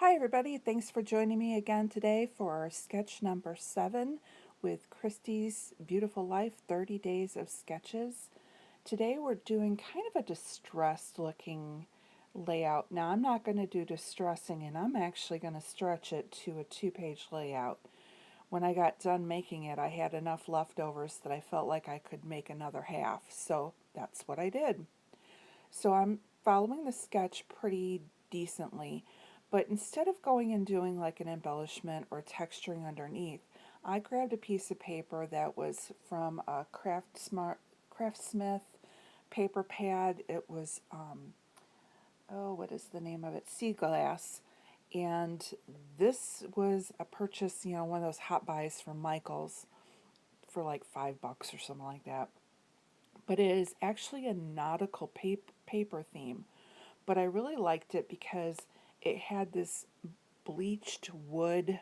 Hi everybody, thanks for joining me again today for our sketch number 7 with Christy's Beautiful Life 30 Days of Sketches. Today we're doing kind of a distressed looking layout. Now I'm not going to do distressing, and I'm actually going to stretch it to a 2-page layout. When I got done making it, I had enough leftovers that I felt like I could make another half, so that's what I did. So I'm following the sketch pretty decently, but instead of going and doing like an embellishment or texturing underneath, I grabbed a piece of paper that was from a Craftsmith paper pad. It was, what is the name of it? Sea glass. And this was a purchase, one of those hot buys from Michael's for like $5 or something like that. But it is actually a nautical paper theme. But I really liked it because it had this bleached wood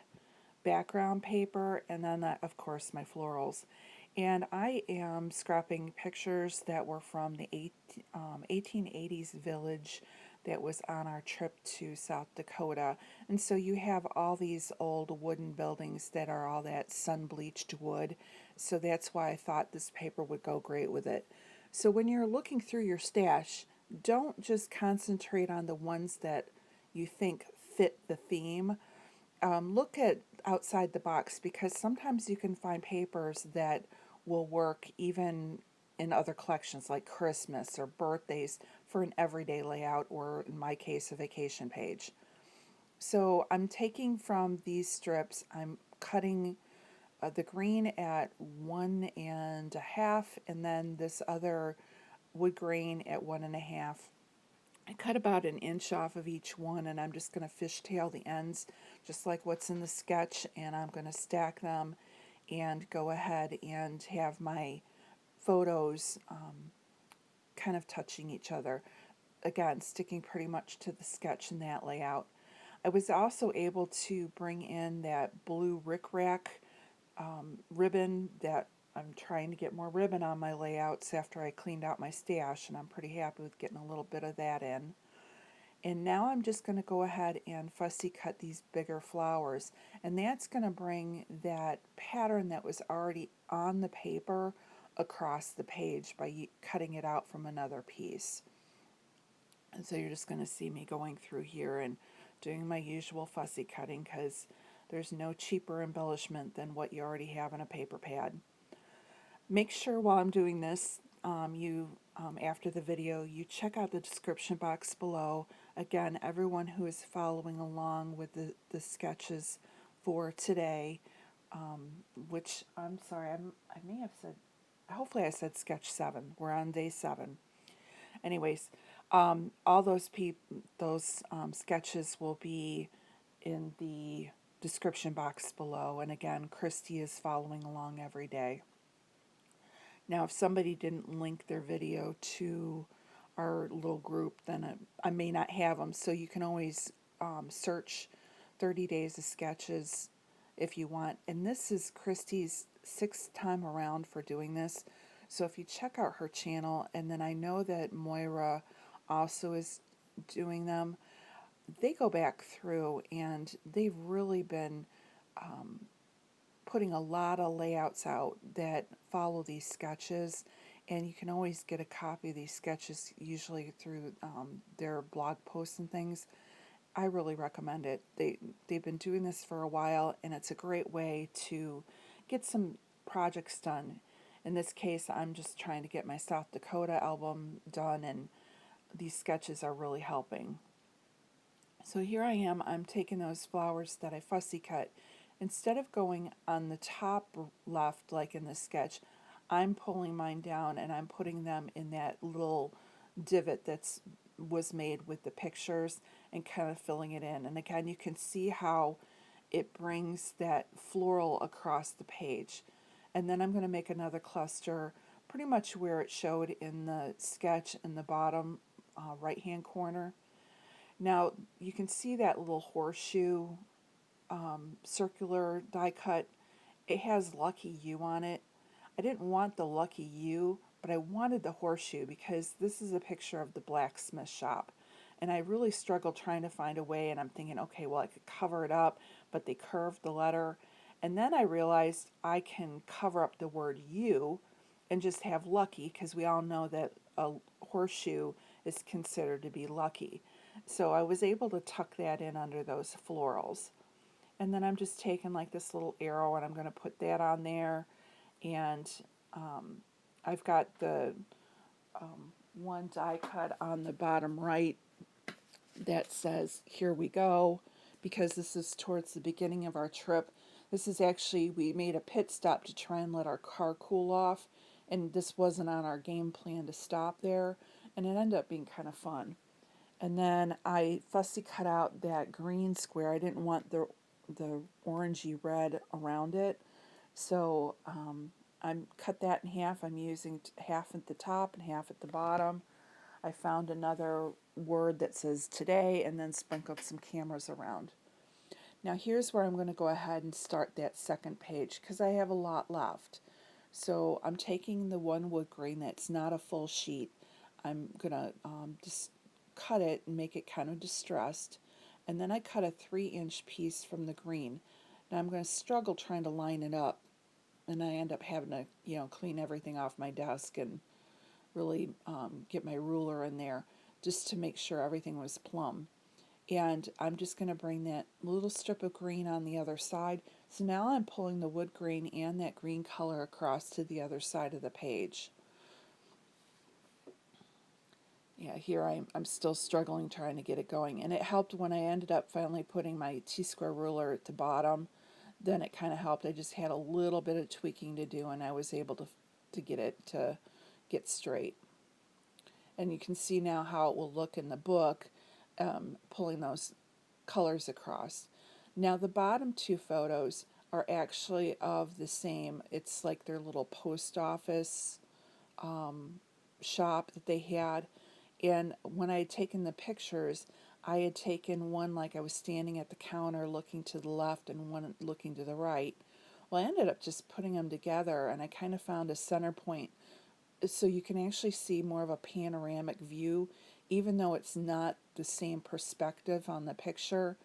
background paper, and then of course my florals. And I am scrapping pictures that were from the 1880s village that was on our trip to South Dakota. And so you have all these old wooden buildings that are all that sun-bleached wood. So that's why I thought this paper would go great with it. So when you're looking through your stash, don't just concentrate on the ones that you think fit the theme. Look at outside the box, because sometimes you can find papers that will work even in other collections like Christmas or birthdays for an everyday layout, or in my case a vacation page. So I'm taking from these strips, I'm cutting the green at 1.5, and then this other wood grain at 1.5. I cut about an inch off of each one, and I'm just going to fishtail the ends just like what's in the sketch, and I'm going to stack them and go ahead and have my photos kind of touching each other. Again, sticking pretty much to the sketch in that layout. I was also able to bring in that blue rickrack ribbon that I'm trying to get more ribbon on my layouts after I cleaned out my stash, and I'm pretty happy with getting a little bit of that in. And now I'm just going to go ahead and fussy cut these bigger flowers, and that's going to bring that pattern that was already on the paper across the page by cutting it out from another piece. And so you're just going to see me going through here and doing my usual fussy cutting, because there's no cheaper embellishment than what you already have on a paper pad. Make sure while I'm doing this, after the video, you check out the description box below. Again, everyone who is following along with the sketches for today, which I'm sorry, I may have said, hopefully I said sketch 7. We're on day 7. Anyways, all those sketches will be in the description box below. And again, Christy is following along every day. Now, if somebody didn't link their video to our little group, then I may not have them. So you can always search 30 Days of Sketches if you want. And this is Christy's 6th time around for doing this. So if you check out her channel, and then I know that Moira also is doing them, they go back through and they've really been putting a lot of layouts out that follow these sketches, and you can always get a copy of these sketches usually through their blog posts and things. I really recommend it. They've been doing this for a while, and it's a great way to get some projects done. In this case, I'm just trying to get my South Dakota album done, and these sketches are really helping. So here I am, I'm taking those flowers that I fussy cut. Instead of going on the top left like in the sketch, I'm pulling mine down and I'm putting them in that little divot that's was made with the pictures, and kind of filling it in. And again, you can see how it brings that floral across the page. And then I'm going to make another cluster pretty much where it showed in the sketch in the bottom right hand corner. Now you can see that little horseshoe circular die cut. It has Lucky You on it. I didn't want the Lucky You, but I wanted the horseshoe because this is a picture of the blacksmith shop. And I really struggled trying to find a way, and I'm thinking, okay, well, I could cover it up, but they curved the letter. And then I realized I can cover up the word you and just have lucky, because we all know that a horseshoe is considered to be lucky. So I was able to tuck that in under those florals. And then I'm just taking like this little arrow and I'm going to put that on there. And um, I've got the one die cut on the bottom right that says, "Here we go," because this is towards the beginning of our trip. This is actually, we made a pit stop to try and let our car cool off, and this wasn't on our game plan to stop there, and it ended up being kind of fun. And then I fussy cut out that green square. I didn't want the orangey red around it, so I cut that in half. I'm using half at the top and half at the bottom. I found another word that says today and then sprinkled some cameras around. Now here's where I'm going to go ahead and start that second page because I have a lot left. So I'm taking the one wood grain that's not a full sheet. I'm going to just cut it and make it kind of distressed. And then I cut a 3-inch piece from the green. Now I'm going to struggle trying to line it up, and I end up having to, clean everything off my desk and really get my ruler in there just to make sure everything was plumb. And I'm just going to bring that little strip of green on the other side. So now I'm pulling the wood grain and that green color across to the other side of the page. Yeah, here I'm still struggling trying to get it going. And it helped when I ended up finally putting my T-square ruler at the bottom. Then it kind of helped. I just had a little bit of tweaking to do, and I was able to get it to get straight. And you can see now how it will look in the book, pulling those colors across. Now the bottom two photos are actually of the same, it's like their little post office shop that they had. And when I had taken the pictures, I had taken one like I was standing at the counter looking to the left and one looking to the right. Well, I ended up just putting them together, and I kind of found a center point so you can actually see more of a panoramic view, even though it's not the same perspective on the picture.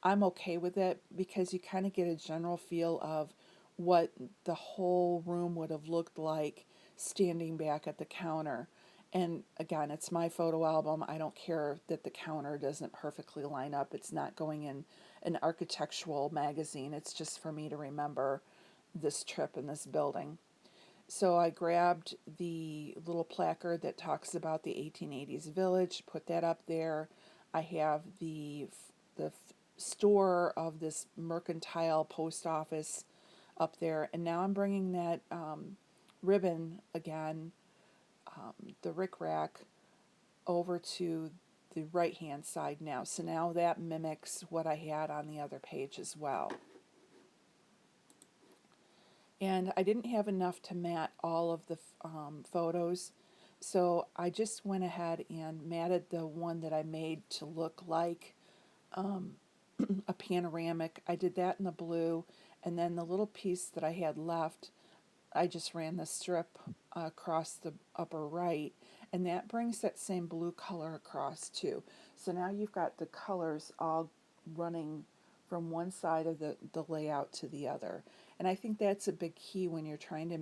I'm okay with it because you kind of get a general feel of what the whole room would have looked like standing back at the counter. And again, it's my photo album. I don't care that the counter doesn't perfectly line up. It's not going in an architectural magazine. It's just for me to remember this trip in this building. So I grabbed the little placard that talks about the 1880s village, put that up there. I have the store of this mercantile post office up there, and now I'm bringing that ribbon again, the rickrack, over to the right hand side now. So now that mimics what I had on the other page as well. And I didn't have enough to mat all of the photos, so I just went ahead and matted the one that I made to look like a panoramic. I did that in the blue, and then the little piece that I had left, I just ran the strip across the upper right, and that brings that same blue color across too. So now you've got the colors all running from one side of the layout to the other. And I think that's a big key when you're trying to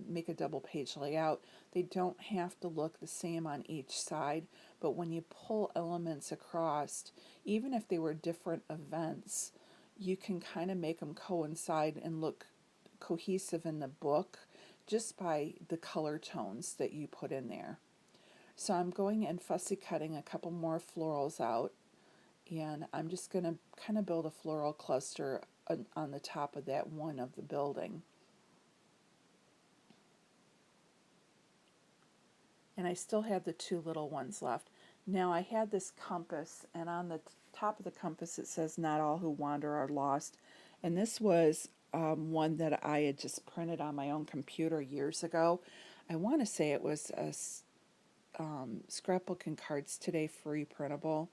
make a double page layout. They don't have to look the same on each side, but when you pull elements across, even if they were different events, you can kind of make them coincide and look cohesive in the book just by the color tones that you put in there. So I'm going and fussy cutting a couple more florals out, and I'm just going to kind of build a floral cluster on the top of that one of the building. And I still have the two little ones left. Now I had this compass, and on the top of the compass it says, "Not all who wander are lost." And this was one that I had just printed on my own computer years ago. I want to say it was a scrapbooking cards today free printable.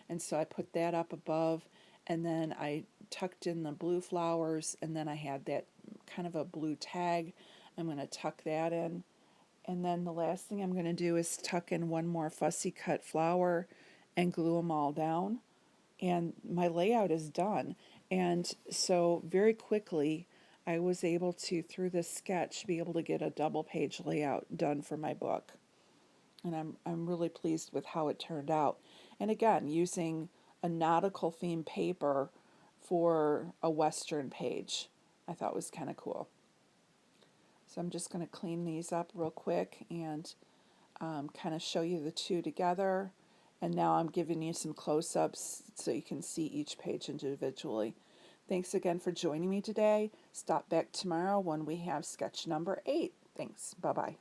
And so I put that up above, and then I tucked in the blue flowers, and then I had that kind of a blue tag. I'm going to tuck that in. And then the last thing I'm going to do is tuck in one more fussy cut flower, and glue them all down, and my layout is done. And so very quickly, I was able to, through this sketch, be able to get a double page layout done for my book. And I'm really pleased with how it turned out. And again, using a nautical theme paper for a Western page, I thought was kind of cool. So I'm just going to clean these up real quick and kind of show you the two together. And now I'm giving you some close-ups so you can see each page individually. Thanks again for joining me today. Stop back tomorrow when we have sketch number 8. Thanks. Bye-bye.